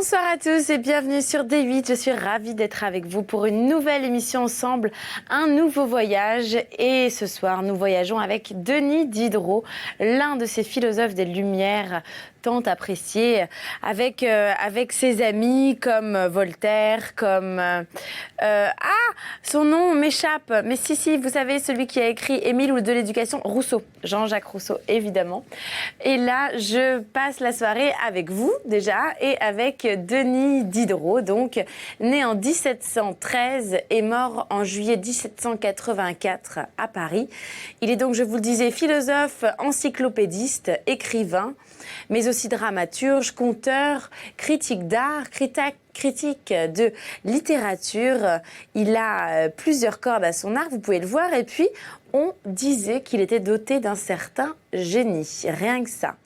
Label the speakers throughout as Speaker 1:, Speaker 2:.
Speaker 1: Bonsoir à tous et bienvenue sur D8. Je suis ravie d'être avec vous pour une nouvelle émission ensemble, un nouveau voyage. Et ce soir, nous voyageons avec Denis Diderot, l'un de ces philosophes des Lumières tant apprécié, avec ses amis comme Voltaire, comme... son nom m'échappe. Mais si, vous savez, celui qui a écrit Émile ou de l'éducation, Rousseau, Jean-Jacques Rousseau, évidemment. Et là, je passe la soirée avec vous, déjà, et avec Denis Diderot, donc, né en 1713 et mort en juillet 1784 à Paris. Il est donc, je vous le disais, philosophe, encyclopédiste, écrivain, mais aussi dramaturge, conteur, critique d'art, critique de littérature. Il a plusieurs cordes à son arc, vous pouvez le voir. Et puis, on disait qu'il était doté d'un certain génie, rien que ça.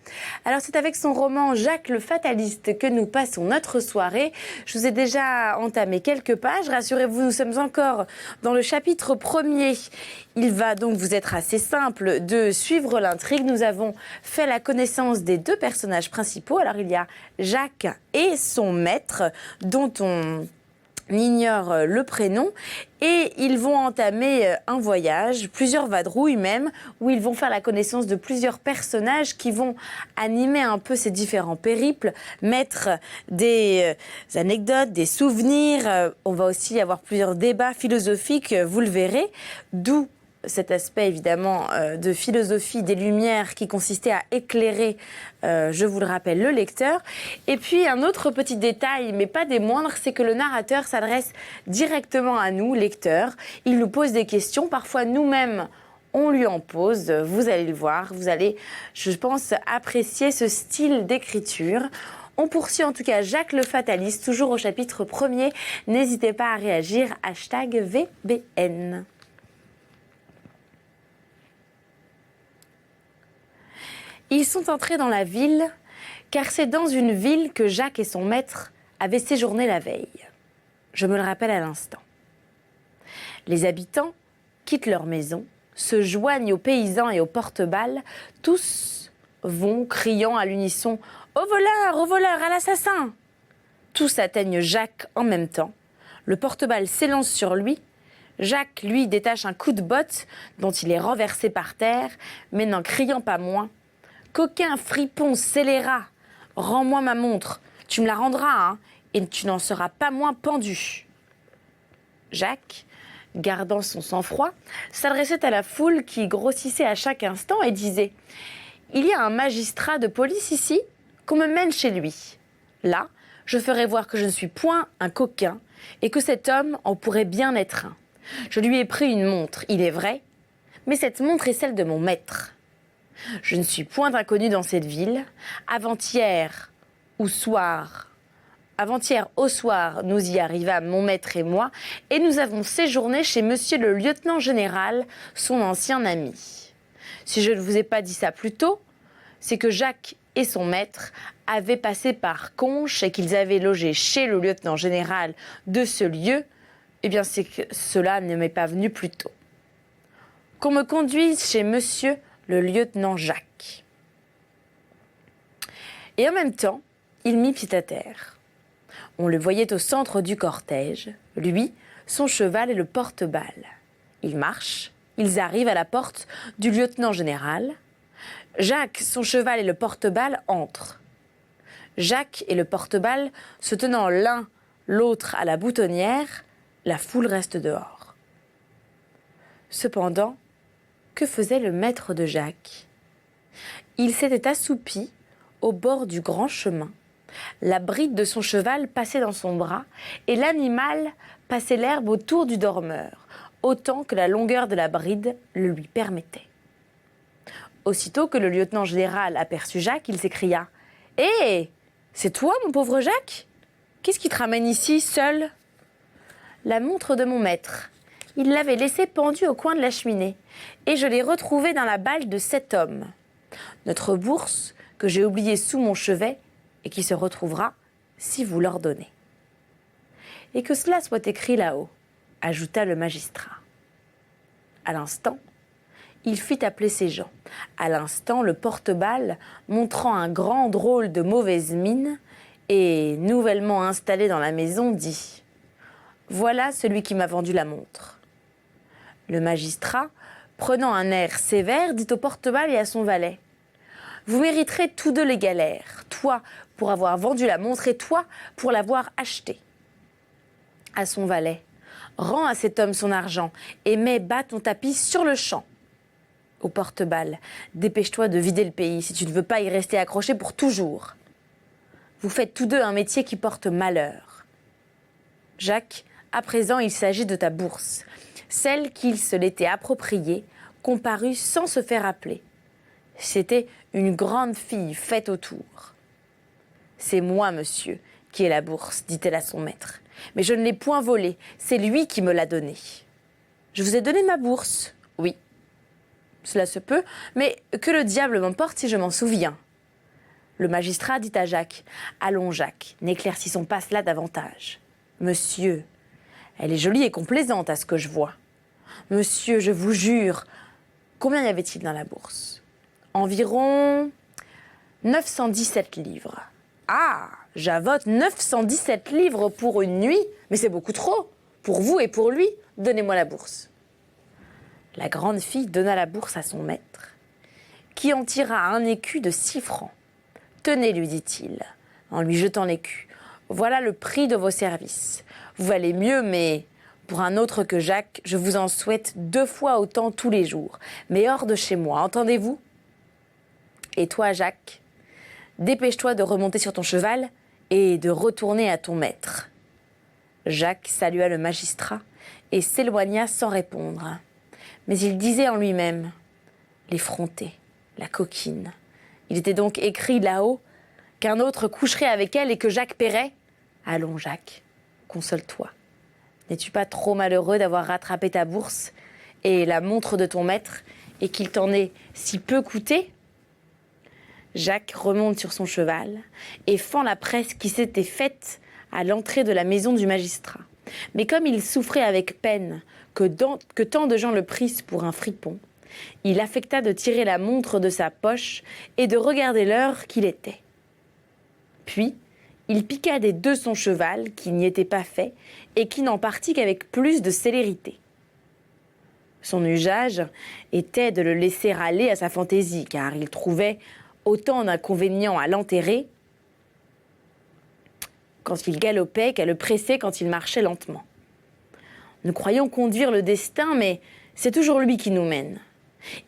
Speaker 1: Alors c'est avec son roman Jacques le Fataliste que nous passons notre soirée. Je vous ai déjà entamé quelques pages, rassurez-vous, nous sommes encore dans le chapitre 1er. Il va donc vous être assez simple de suivre l'intrigue. Nous avons fait la connaissance des deux personnages principaux. Alors il y a Jacques et son maître, dont on ignore le prénom, et ils vont entamer un voyage, plusieurs vadrouilles même, où ils vont faire la connaissance de plusieurs personnages qui vont animer un peu ces différents périples, mettre des anecdotes, des souvenirs. On va aussi avoir plusieurs débats philosophiques, vous le verrez, d'où cet aspect évidemment de philosophie des Lumières qui consistait à éclairer, je vous le rappelle, le lecteur. Et puis un autre petit détail, mais pas des moindres, c'est que le narrateur s'adresse directement à nous, lecteurs. Il nous pose des questions, parfois nous-mêmes on lui en pose. Vous allez le voir, vous allez, je pense, apprécier ce style d'écriture. On poursuit en tout cas Jacques le Fataliste, toujours au chapitre 1er. N'hésitez pas à réagir, #VBN. Ils sont entrés dans la ville, car c'est dans une ville que Jacques et son maître avaient séjourné la veille. Je me le rappelle à l'instant. Les habitants quittent leur maison, se joignent aux paysans et aux porte-balles. Tous vont criant à l'unisson « Au voleur, à l'assassin !» Tous atteignent Jacques en même temps. Le porte-balle s'élance sur lui. Jacques, lui, détache un coup de botte dont il est renversé par terre, mais n'en criant pas moins. Coquin, fripon, scélérat, rends-moi ma montre, tu me la rendras, hein, et tu n'en seras pas moins pendu. Jacques, gardant son sang-froid, s'adressait à la foule qui grossissait à chaque instant et disait « Il y a un magistrat de police ici, qu'on me mène chez lui. Là, je ferai voir que je ne suis point un coquin et que cet homme en pourrait bien être un. Je lui ai pris une montre, il est vrai, mais cette montre est celle de mon maître. Je ne suis point inconnu dans cette ville. Avant-hier au soir, nous y arrivâmes, mon maître et moi, et nous avons séjourné chez monsieur le lieutenant général, son ancien ami. Si je ne vous ai pas dit ça plus tôt, c'est que Jacques et son maître avaient passé par Conches et qu'ils avaient logé chez le lieutenant général de ce lieu. Eh bien, c'est que cela ne m'est pas venu plus tôt. Qu'on me conduise chez monsieur le lieutenant Jacques. Et en même temps, il mit pied à terre. On le voyait au centre du cortège, lui, son cheval et le porte-balle. Ils marchent, ils arrivent à la porte du lieutenant général. Jacques, son cheval et le porte-balle entrent. Jacques et le porte-balle se tenant l'un l'autre à la boutonnière, la foule reste dehors. Cependant, que faisait le maître de Jacques? Il s'était assoupi au bord du grand chemin. La bride de son cheval passait dans son bras et l'animal passait l'herbe autour du dormeur, autant que la longueur de la bride le lui permettait. Aussitôt que le lieutenant général aperçut Jacques, il s'écria « Hé, c'est toi, mon pauvre Jacques? Qu'est-ce qui te ramène ici, seul ?»« La montre de mon maître. Il l'avait laissée pendue au coin de la cheminée. Et je l'ai retrouvée dans la balle de cet homme. Notre bourse, que j'ai oubliée sous mon chevet, et qui se retrouvera si vous l'ordonnez. Et que cela soit écrit là-haut, ajouta le magistrat. À l'instant, il fit appeler ses gens. À l'instant, le porte-balle, montrant un grand drôle de mauvaise mine, et, nouvellement installé dans la maison, dit « Voilà celui qui m'a vendu la montre. » Le magistrat, prenant un air sévère, dit au porte-balle et à son valet « Vous mériterez tous deux les galères, toi pour avoir vendu la montre et toi pour l'avoir achetée. » À son valet « Rends à cet homme son argent et mets bas ton tapis sur le champ. » Au porte-balle « Dépêche-toi de vider le pays si tu ne veux pas y rester accroché pour toujours. Vous faites tous deux un métier qui porte malheur. Jacques, à présent il s'agit de ta bourse. Celle qu'il se l'était appropriée, comparut sans se faire appeler. C'était une grande fille faite autour. « C'est moi, monsieur, qui ai la bourse, dit-elle à son maître. Mais je ne l'ai point volée, c'est lui qui me l'a donnée. »« Je vous ai donné ma bourse. »« Oui. »« Cela se peut, mais que le diable m'emporte si je m'en souviens. » Le magistrat dit à Jacques « Allons, Jacques, n'éclaircissons pas cela davantage. »« Monsieur, elle est jolie et complaisante à ce que je vois. »« Monsieur, je vous jure, combien y avait-il dans la bourse ? » ?»« Environ 917 livres. »« Ah, j'avote 917 livres pour une nuit, mais c'est beaucoup trop. Pour vous et pour lui, donnez-moi la bourse. » La grande fille donna la bourse à son maître, qui en tira un écu de 6 francs. « Tenez, lui dit-il, en lui jetant l'écu, voilà le prix de vos services. Vous valez mieux, mais pour un autre que Jacques, je vous en souhaite 2 fois autant tous les jours, mais hors de chez moi, entendez-vous ? Et toi, Jacques, dépêche-toi de remonter sur ton cheval et de retourner à ton maître. » Jacques salua le magistrat et s'éloigna sans répondre. Mais il disait en lui-même « L'effrontée, la coquine. Il était donc écrit là-haut qu'un autre coucherait avec elle et que Jacques paierait. Allons, Jacques, console-toi. N'es-tu pas trop malheureux d'avoir rattrapé ta bourse et la montre de ton maître et qu'il t'en ait si peu coûté ?» Jacques remonte sur son cheval et fend la presse qui s'était faite à l'entrée de la maison du magistrat. Mais comme il souffrait avec peine que tant de gens le prissent pour un fripon, il affecta de tirer la montre de sa poche et de regarder l'heure qu'il était. Puis, il piqua des 2 son cheval qui n'y était pas fait et qui n'en partit qu'avec plus de célérité. Son usage était de le laisser aller à sa fantaisie, car il trouvait autant d'inconvénients à l'enterrer quand il galopait qu'à le presser quand il marchait lentement. Nous croyons conduire le destin, mais c'est toujours lui qui nous mène.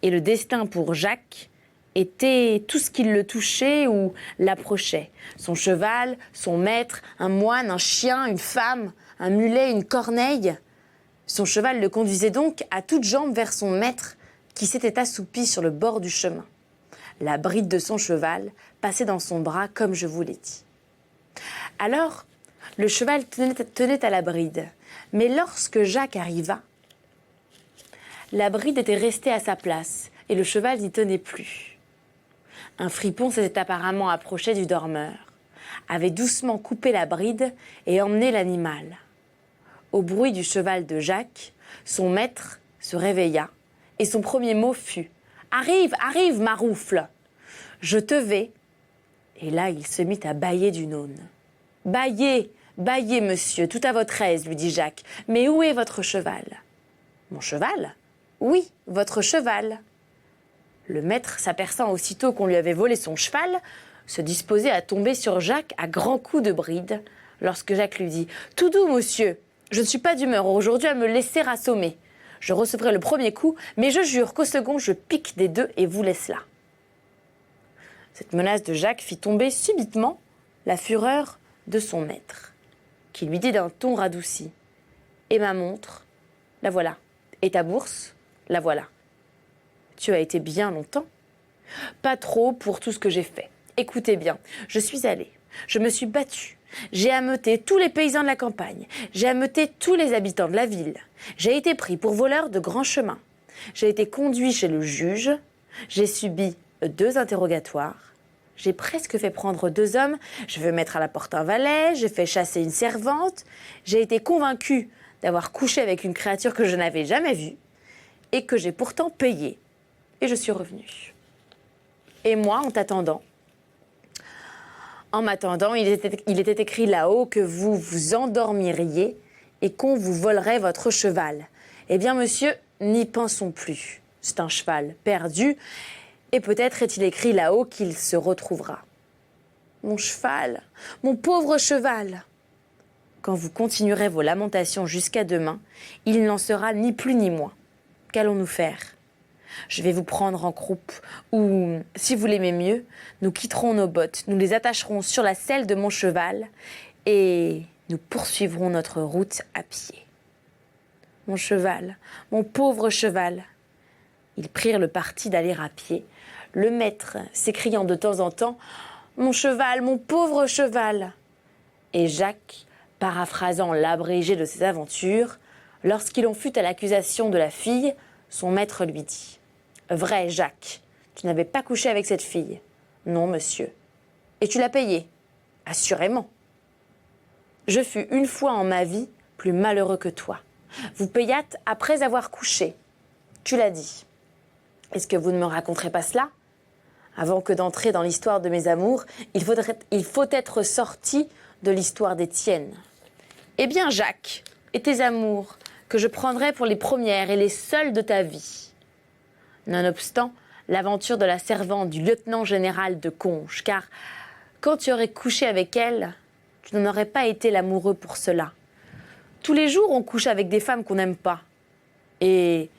Speaker 1: Et le destin pour Jacques était tout ce qui le touchait ou l'approchait. Son cheval, son maître, un moine, un chien, une femme, un mulet, une corneille. Son cheval le conduisait donc à toutes jambes vers son maître qui s'était assoupi sur le bord du chemin. La bride de son cheval passait dans son bras comme je vous l'ai dit. Alors, le cheval tenait à la bride, mais lorsque Jacques arriva, la bride était restée à sa place et le cheval n'y tenait plus. Un fripon s'était apparemment approché du dormeur, avait doucement coupé la bride et emmené l'animal. Au bruit du cheval de Jacques, son maître se réveilla et son premier mot fut « Arrive, arrive, Maroufle ! Je te vais !» Et là, il se mit à bâiller d'une aune. « Bâillez, bâillez, monsieur, tout à votre aise, lui dit Jacques. Mais où est votre cheval ? » ?»« Mon cheval ? Oui, votre cheval. » Le maître, s'apercevant aussitôt qu'on lui avait volé son cheval, se disposait à tomber sur Jacques à grands coups de bride, lorsque Jacques lui dit « Tout doux, monsieur, je ne suis pas d'humeur aujourd'hui à me laisser assommer. Je recevrai le premier coup, mais je jure qu'au second, je pique des 2 et vous laisse là. » Cette menace de Jacques fit tomber subitement la fureur de son maître, qui lui dit d'un ton radouci « Et ma montre, la voilà. Et ta bourse, la voilà. Tu as été bien longtemps. Pas trop pour tout ce que j'ai fait. Écoutez bien, je suis allée, je me suis battue, j'ai ameuté tous les paysans de la campagne, j'ai ameuté tous les habitants de la ville, j'ai été pris pour voleur de grands chemins, j'ai été conduit chez le juge, j'ai subi 2 interrogatoires, j'ai presque fait prendre 2 hommes, je veux mettre à la porte un valet, j'ai fait chasser une servante, j'ai été convaincu d'avoir couché avec une créature que je n'avais jamais vue et que j'ai pourtant payé. Et je suis revenue. Et moi, en t'attendant, En m'attendant, il était écrit là-haut que vous vous endormiriez et qu'on vous volerait votre cheval. Eh bien, monsieur, n'y pensons plus. C'est un cheval perdu, et peut-être est-il écrit là-haut qu'il se retrouvera. Mon cheval, mon pauvre cheval! Quand vous continuerez vos lamentations jusqu'à demain, il n'en sera ni plus ni moins. Qu'allons-nous faire? Je vais vous prendre en croupe, ou, si vous l'aimez mieux, nous quitterons nos bottes, nous les attacherons sur la selle de mon cheval, et nous poursuivrons notre route à pied. Mon cheval, mon pauvre cheval! Ils prirent le parti d'aller à pied, le maître s'écriant de temps en temps « Mon cheval, mon pauvre cheval !» Et Jacques, paraphrasant l'abrégé de ses aventures, lorsqu'il en fut à l'accusation de la fille, son maître lui dit « Vrai, Jacques, tu n'avais pas couché avec cette fille. »« Non, monsieur. »« Et tu l'as payée. »« Assurément. »« Je fus une fois en ma vie plus malheureux que toi. Vous payâtes après avoir couché. Tu l'as dit. Est-ce que vous ne me raconterez pas cela ? Avant que d'entrer dans l'histoire de mes amours, il faut être sorti de l'histoire des tiennes. Eh bien, Jacques, et tes amours, que je prendrai pour les premières et les seules de ta vie. Nonobstant l'aventure de la servante du lieutenant général de Conches, car quand tu aurais couché avec elle, tu n'en aurais pas été l'amoureux pour cela. Tous les jours, on couche avec des femmes qu'on n'aime pas. Et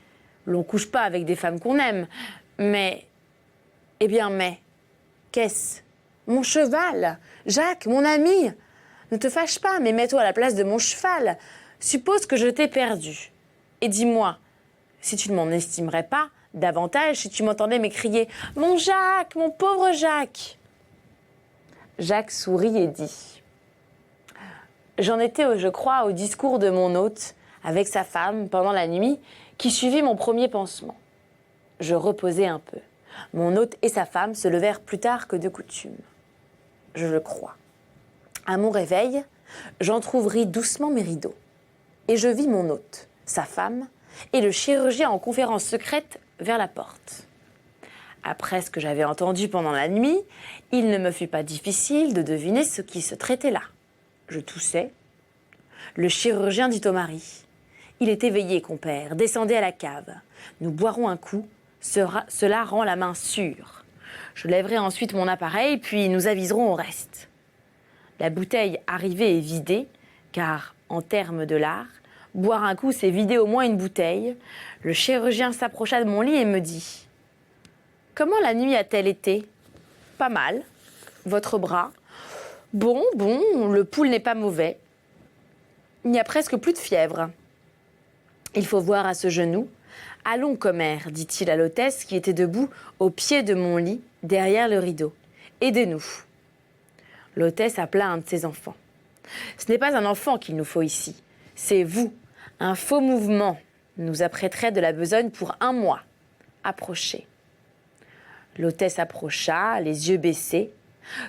Speaker 1: l'on couche pas avec des femmes qu'on aime, mais... Eh bien, mais, qu'est-ce ? Mon cheval, Jacques, mon ami, ne te fâche pas, mais mets-toi à la place de mon cheval. Suppose que je t'ai perdu. Et dis-moi, si tu ne m'en estimerais pas davantage, si tu m'entendais m'écrier « Mon Jacques, mon pauvre Jacques !» Jacques sourit et dit « J'en étais, je crois, au discours de mon hôte avec sa femme pendant la nuit qui suivit mon premier pansement. Je reposais un peu. Mon hôte et sa femme se levèrent plus tard que de coutume. Je le crois. À mon réveil, j'entr'ouvris doucement mes rideaux. Et je vis mon hôte, sa femme, et le chirurgien en conférence secrète vers la porte. Après ce que j'avais entendu pendant la nuit, il ne me fut pas difficile de deviner ce qui se traitait là. Je toussais. Le chirurgien dit au mari « Il est éveillé, compère, descendez à la cave. Nous boirons un coup. Cela rend la main sûre. Je lèverai ensuite mon appareil, puis nous aviserons au reste. » La bouteille arrivée et vidée, car, en termes de l'art, boire un coup, c'est vider au moins une bouteille. Le chirurgien s'approcha de mon lit et me dit « Comment la nuit a-t-elle été ? Pas mal. Votre bras ? Bon, le pouls n'est pas mauvais. Il n'y a presque plus de fièvre. Il faut voir à ce genou. Allons, commère, dit-il à l'hôtesse qui était debout au pied de mon lit, derrière le rideau. Aidez-nous. L'hôtesse appela un de ses enfants. Ce n'est pas un enfant qu'il nous faut ici, c'est vous. Un faux mouvement nous apprêterait de la besogne pour 1 mois. Approchez. L'hôtesse approcha, les yeux baissés.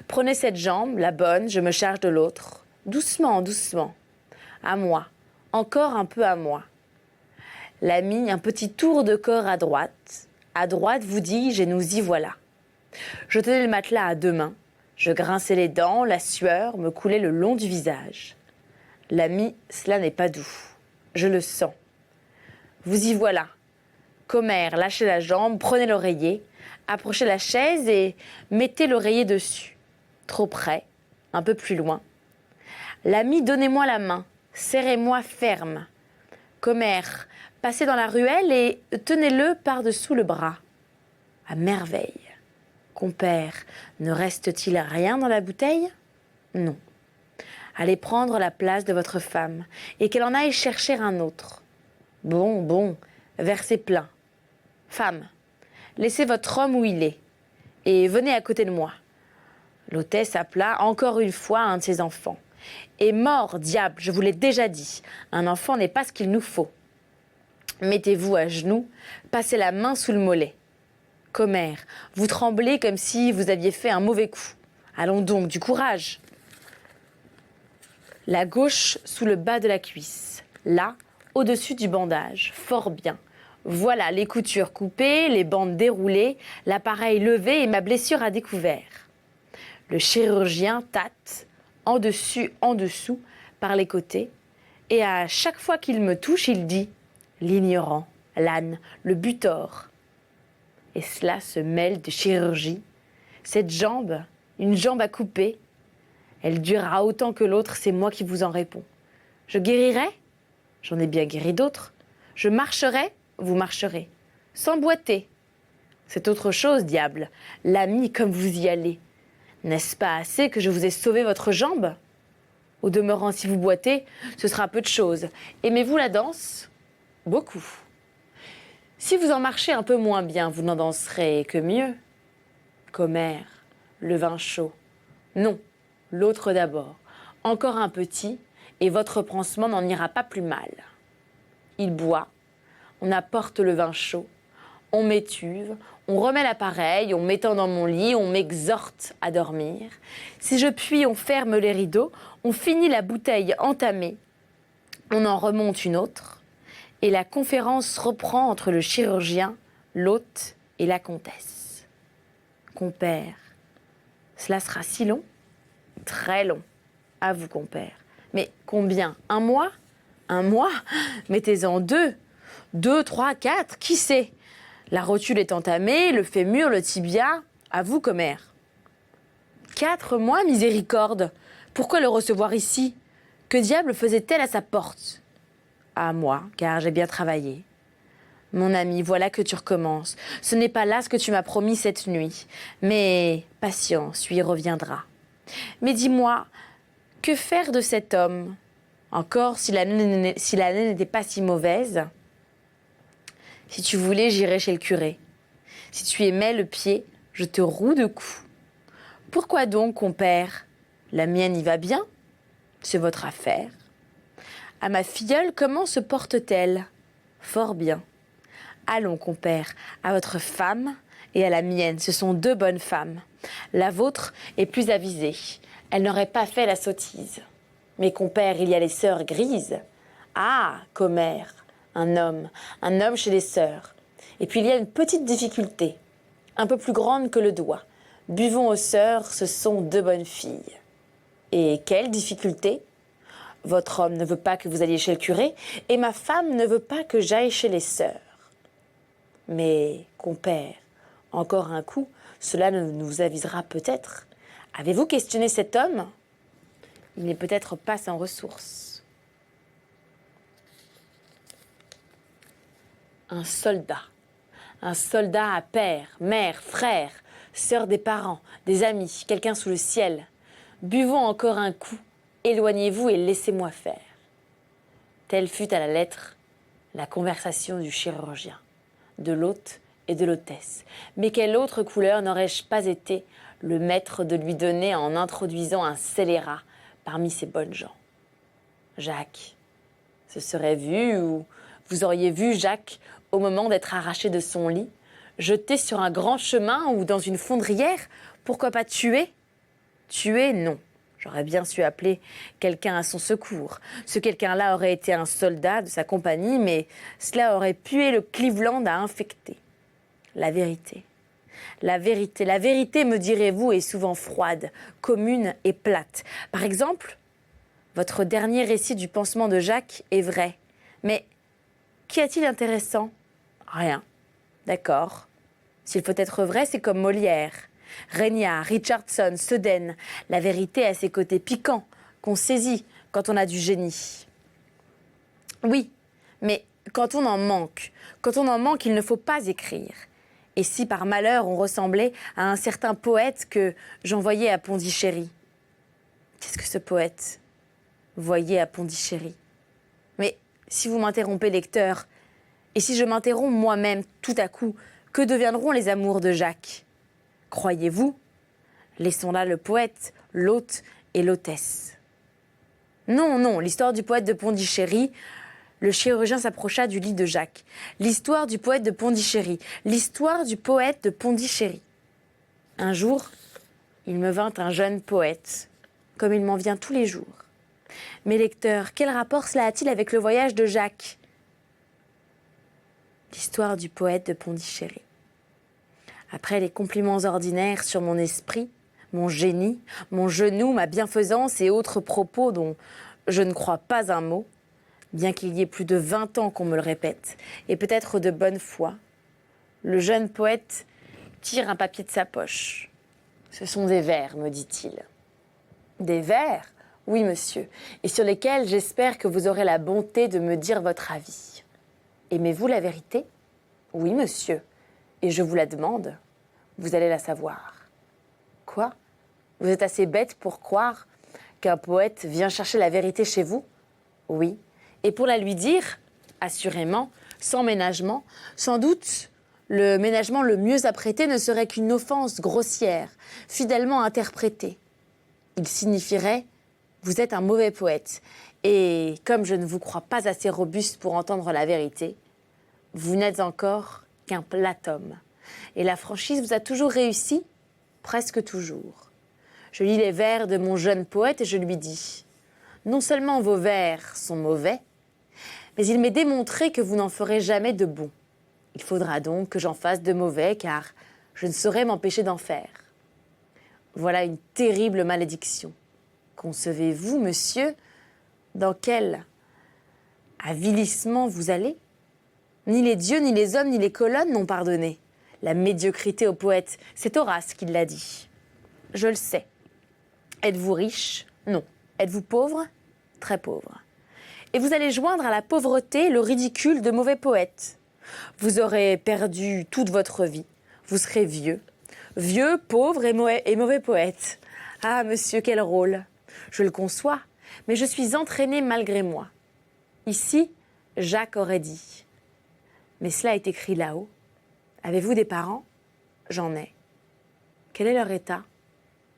Speaker 1: Prenez cette jambe, la bonne, je me charge de l'autre. Doucement, doucement. À moi, encore un peu à moi. L'ami, un petit tour de corps à droite. À droite, vous dis-je, et nous y voilà. Je tenais le matelas à 2 mains. Je grinçais les dents, la sueur me coulait le long du visage. L'ami, cela n'est pas doux. Je le sens. Vous y voilà. Commère, lâchez la jambe, prenez l'oreiller, approchez la chaise et mettez l'oreiller dessus. Trop près, un peu plus loin. L'ami, donnez-moi la main, serrez-moi ferme. Commère, passez dans la ruelle et tenez-le par-dessous le bras. À merveille. Compère, ne reste-t-il rien dans la bouteille ? Non. Allez prendre la place de votre femme et qu'elle en aille chercher un autre. Bon, versez plein. Femme, laissez votre homme où il est et venez à côté de moi. L'hôtesse appela encore une fois un de ses enfants. Et mort, diable, je vous l'ai déjà dit, un enfant n'est pas ce qu'il nous faut. Mettez-vous à genoux, passez la main sous le mollet. Commère, vous tremblez comme si vous aviez fait un mauvais coup. Allons donc, du courage. La gauche sous le bas de la cuisse, là, au-dessus du bandage, fort bien. Voilà les coutures coupées, les bandes déroulées, l'appareil levé et ma blessure à découvert. Le chirurgien tâte, en dessus, en dessous, par les côtés, et à chaque fois qu'il me touche, il dit « l'ignorant, l'âne, le butor ». Et cela se mêle de chirurgie. Cette jambe, une jambe à couper, elle durera autant que l'autre, c'est moi qui vous en réponds. Je guérirai? J'en ai bien guéri d'autres. Je marcherai? Vous marcherez. Sans boiter. C'est autre chose, diable. L'ami comme vous y allez. N'est-ce pas assez que je vous ai sauvé votre jambe? Au demeurant, si vous boitez, ce sera peu de choses. Aimez-vous la danse? Beaucoup. Si vous en marchez un peu moins bien, vous n'en danserez que mieux. Commère, le vin chaud. Non, l'autre d'abord. Encore un petit, et votre pansement n'en ira pas plus mal. Il boit, on apporte le vin chaud, on m'étuve, on remet l'appareil, on m'étend dans mon lit, on m'exhorte à dormir. Si je puis, on ferme les rideaux, on finit la bouteille entamée, on en remonte une autre, et la conférence reprend entre le chirurgien, l'hôte et la comtesse. Compère, cela sera si long? Très long, à vous, compère. Mais combien? Un mois? Un mois? Mettez-en deux. 2, 3, 4, qui sait? La rotule est entamée, le fémur, le tibia, à vous, commère. 4 mois, miséricorde. Pourquoi le recevoir ici? Que diable faisait-elle à sa porte? À moi, car j'ai bien travaillé. Mon ami, voilà que tu recommences. Ce n'est pas là ce que tu m'as promis cette nuit. Mais patience, tu y reviendras. Mais dis-moi, que faire de cet homme? Encore, si l'année n'était pas si mauvaise. Si tu voulais, j'irais chez le curé. Si tu aimais le pied, je te roue de coups. Pourquoi donc, compère? La mienne y va bien. C'est votre affaire. À ma filleule, comment se porte-t-elle? Fort bien. Allons, compère, à votre femme et à la mienne. Ce sont 2 bonnes femmes. La vôtre est plus avisée. Elle n'aurait pas fait la sottise. Mais compère, il y a les sœurs grises. Ah, commère, un homme chez les sœurs. Et puis il y a une petite difficulté, un peu plus grande que le doigt. Buvons aux sœurs, ce sont 2 bonnes filles. Et quelle difficulté? Votre homme ne veut pas que vous alliez chez le curé, et ma femme ne veut pas que j'aille chez les sœurs. Mais, compère, encore un coup, cela nous avisera peut-être. Avez-vous questionné cet homme? Il n'est peut-être pas sans ressources. Un soldat à père, mère, frère, sœur des parents, des amis, quelqu'un sous le ciel. Buvons encore un coup, éloignez-vous et laissez-moi faire. Telle fut à la lettre la conversation du chirurgien, de l'hôte et de l'hôtesse. Mais quelle autre couleur n'aurais-je pas été le maître de lui donner en introduisant un scélérat parmi ces bonnes gens? Jacques se serait vu, ou vous auriez vu Jacques au moment d'être arraché de son lit, jeté sur un grand chemin ou dans une fondrière. Pourquoi pas tuer? Tuer, non. J'aurais bien su appeler quelqu'un à son secours. Ce quelqu'un-là aurait été un soldat de sa compagnie, mais cela aurait pué le Cleveland à infecter. La vérité, me direz-vous, est souvent froide, commune et plate. Par exemple, votre dernier récit du pansement de Jacques est vrai. Mais qu'y a-t-il d'intéressant? Rien. D'accord. S'il faut être vrai, c'est comme Molière. Régnard, Richardson, Sedaine. La vérité a ses côtés piquants qu'on saisit quand on a du génie. Oui, mais quand on en manque, il ne faut pas écrire. Et si par malheur on ressemblait à un certain poète que j'envoyais à Pondichéry? Qu'est-ce que ce poète voyait à Pondichéry? Mais si vous m'interrompez, lecteur, et si je m'interromps moi-même tout à coup, que deviendront les amours de Jacques? Croyez-vous? Laissons là le poète, l'hôte et l'hôtesse. Non, l'histoire du poète de Pondichéry. Le chirurgien s'approcha du lit de Jacques. L'histoire du poète de Pondichéry. L'histoire du poète de Pondichéry. Un jour, il me vint un jeune poète, comme il m'en vient tous les jours. Mes lecteurs, quel rapport cela a-t-il avec le voyage de Jacques? L'histoire du poète de Pondichéry. Après les compliments ordinaires sur mon esprit, mon génie, mon genou, ma bienfaisance et autres propos dont je ne crois pas un mot, bien qu'il y ait plus de 20 ans qu'on me le répète, et peut-être de bonne foi, le jeune poète tire un papier de sa poche. « Ce sont des vers, me dit-il. »« Des vers ? Oui, monsieur, et sur lesquels j'espère que vous aurez la bonté de me dire votre avis. Aimez-vous la vérité ? Oui, monsieur, et je vous la demande. Vous allez la savoir. » Quoi ? Vous êtes assez bête pour croire qu'un poète vient chercher la vérité chez vous ? Oui. Et pour la lui dire, assurément, sans ménagement, sans doute, le ménagement le mieux apprêté ne serait qu'une offense grossière, fidèlement interprétée. Il signifierait « vous êtes un mauvais poète » et comme je ne vous crois pas assez robuste pour entendre la vérité, vous n'êtes encore qu'un plat homme. Et la franchise vous a toujours réussi ? Presque toujours. Je lis les vers de mon jeune poète et je lui dis « Non seulement vos vers sont mauvais, mais il m'est démontré que vous n'en ferez jamais de bons. Il faudra donc que j'en fasse de mauvais, car je ne saurais m'empêcher d'en faire. Voilà une terrible malédiction. Concevez-vous, monsieur, dans quel avilissement vous allez ? Ni les dieux, ni les hommes, ni les colonnes n'ont pardonné. La médiocrité au poète, c'est Horace qui l'a dit. Je le sais. Êtes-vous riche ? Non. Êtes-vous pauvre ? Très pauvre. Et vous allez joindre à la pauvreté le ridicule de mauvais poètes. Vous aurez perdu toute votre vie. Vous serez vieux. Vieux, pauvre et mauvais poète. Ah, monsieur, quel rôle ! Je le conçois, mais je suis entraînée malgré moi. Ici, Jacques aurait dit. Mais cela est écrit là-haut. Avez-vous des parents ? J'en ai. Quel est leur état ?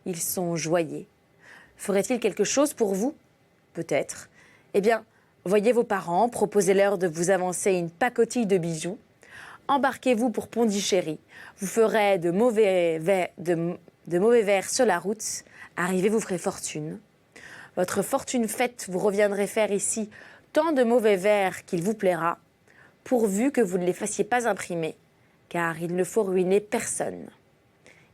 Speaker 1: Ils sont joyeux. Ferait-il quelque chose pour vous ? Peut-être. Eh bien, voyez vos parents, proposez-leur de vous avancer une pacotille de bijoux. Embarquez-vous pour Pondichéry. Vous ferez de mauvais vers sur la route. Arrivez, vous ferez fortune. Votre fortune faite, vous reviendrez faire ici tant de mauvais vers qu'il vous plaira, pourvu que vous ne les fassiez pas imprimer, car il ne faut ruiner personne.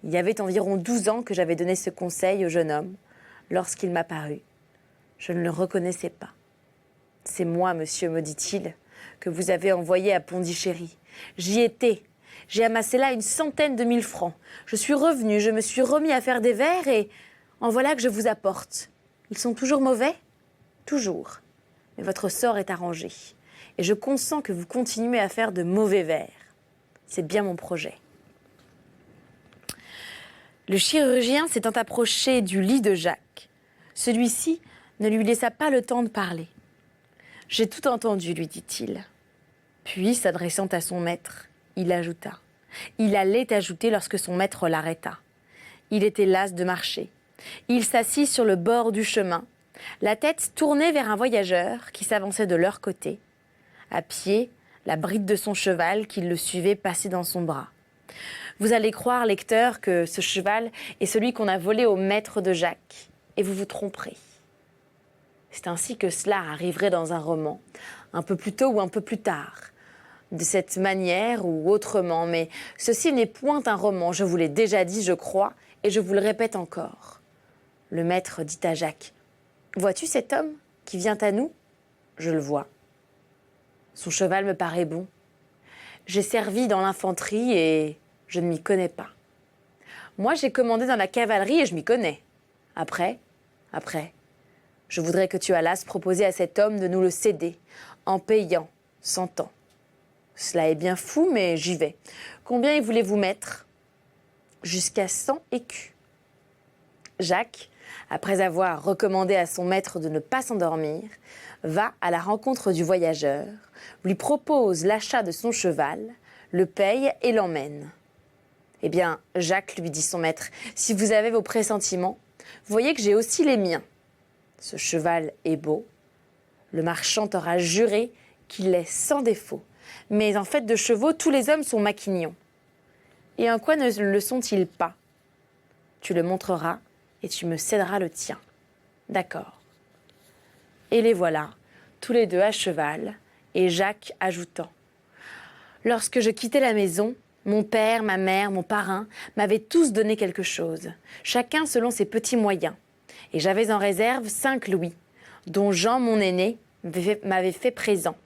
Speaker 1: Il y avait environ 12 ans que j'avais donné ce conseil au jeune homme, lorsqu'il m'apparut. Je ne le reconnaissais pas. « C'est moi, monsieur, me dit-il, que vous avez envoyé à Pondichéry. J'y étais. J'ai amassé là 100 000 francs. Je suis revenu, je me suis remis à faire des vers et en voilà que je vous apporte. Ils sont toujours mauvais ? Toujours. Mais votre sort est arrangé. Et je consens que vous continuez à faire de mauvais vers. C'est bien mon projet. » Le chirurgien s'étant approché du lit de Jacques, celui-ci ne lui laissa pas le temps de parler. « J'ai tout entendu, lui dit-il. » Puis, s'adressant à son maître, il ajouta. Il allait ajouter lorsque son maître l'arrêta. Il était las de marcher. Il s'assit sur le bord du chemin, la tête tournée vers un voyageur qui s'avançait de leur côté. À pied, la bride de son cheval qui le suivait passait dans son bras. Vous allez croire, lecteur, que ce cheval est celui qu'on a volé au maître de Jacques, et vous vous tromperez. C'est ainsi que cela arriverait dans un roman, un peu plus tôt ou un peu plus tard, de cette manière ou autrement, mais ceci n'est point un roman, je vous l'ai déjà dit, je crois, et je vous le répète encore. Le maître dit à Jacques, « Vois-tu cet homme qui vient à nous ? » Je le vois. Son cheval me paraît bon. J'ai servi dans l'infanterie et je ne m'y connais pas. Moi, j'ai commandé dans la cavalerie et je m'y connais. Après, je voudrais que tu allasses proposer à cet homme de nous le céder, en payant 100 ans. Cela est bien fou, mais j'y vais. Combien y voulez-vous mettre ? Jusqu'à 100 écus. Jacques, après avoir recommandé à son maître de ne pas s'endormir, va à la rencontre du voyageur, lui propose l'achat de son cheval, le paye et l'emmène. Eh bien, Jacques, lui dit son maître, si vous avez vos pressentiments, voyez que j'ai aussi les miens. Ce cheval est beau. Le marchand t'aura juré qu'il est sans défaut. Mais en fait de chevaux, tous les hommes sont maquignons. Et en quoi ne le sont-ils pas ? Tu le montreras et tu me céderas le tien. D'accord. Et les voilà, tous les deux à cheval, et Jacques ajoutant. Lorsque je quittai la maison, Mon père, ma mère, mon parrain m'avaient tous donné quelque chose, chacun selon ses petits moyens. Et j'avais en réserve 5 louis, dont Jean, mon aîné, m'avait fait présent,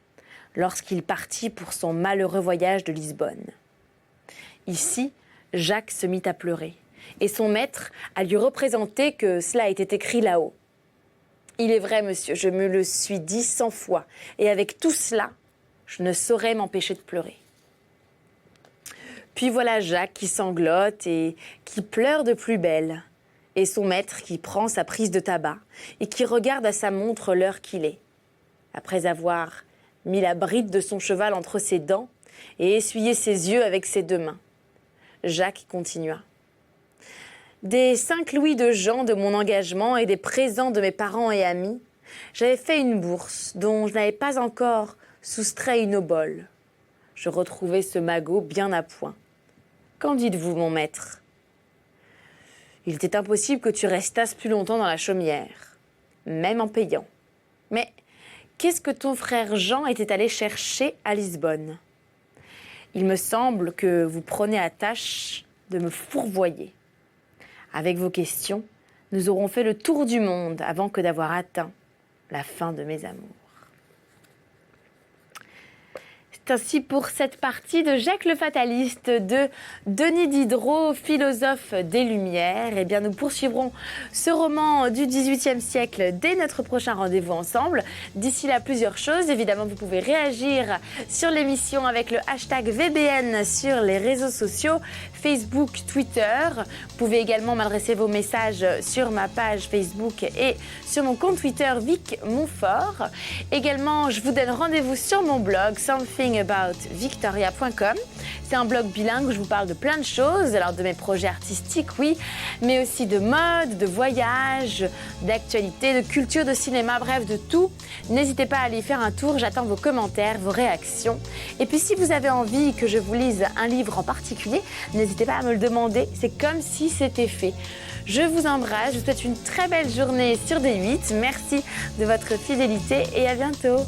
Speaker 1: lorsqu'il partit pour son malheureux voyage de Lisbonne. Ici, Jacques se mit à pleurer, et son maître à lui représenter que cela était écrit là-haut. « Il est vrai, monsieur, je me le suis dit 100 fois, et avec tout cela, je ne saurais m'empêcher de pleurer. » Puis voilà Jacques qui sanglote et qui pleure de plus belle, et son maître qui prend sa prise de tabac et qui regarde à sa montre l'heure qu'il est. Après avoir mis la bride de son cheval entre ses dents et essuyé ses yeux avec ses 2 mains, Jacques continua. Des 5 louis de Jean de mon engagement et des présents de mes parents et amis, j'avais fait une bourse dont je n'avais pas encore soustrait une obole. Je retrouvai ce magot bien à point. Qu'en dites-vous, mon maître ? Il était impossible que tu restasses plus longtemps dans la chaumière, même en payant. Mais qu'est-ce que ton frère Jean était allé chercher à Lisbonne ? Il me semble que vous prenez à tâche de me fourvoyer. Avec vos questions, nous aurons fait le tour du monde avant que d'avoir atteint la fin de mes amours. C'est ainsi pour cette partie de Jacques le Fataliste de Denis Diderot, philosophe des Lumières. Eh bien, nous poursuivrons ce roman du XVIIIe siècle dès notre prochain rendez-vous ensemble. D'ici là, plusieurs choses. Évidemment, vous pouvez réagir sur l'émission avec le hashtag VBN sur les réseaux sociaux, Facebook, Twitter. Vous pouvez également m'adresser vos messages sur ma page Facebook et sur mon compte Twitter Vic Montfort. Également, je vous donne rendez-vous sur mon blog somethingaboutVictoria.com. C'est un blog bilingue où je vous parle de plein de choses, alors de mes projets artistiques, oui, mais aussi de mode, de voyage, d'actualité, de culture, de cinéma, bref, de tout. N'hésitez pas à aller faire un tour, j'attends vos commentaires, vos réactions. Et puis si vous avez envie que je vous lise un livre en particulier, n'hésitez pas à me le demander, c'est comme si c'était fait. Je vous embrasse, je vous souhaite une très belle journée sur D8. Merci de votre fidélité et à bientôt.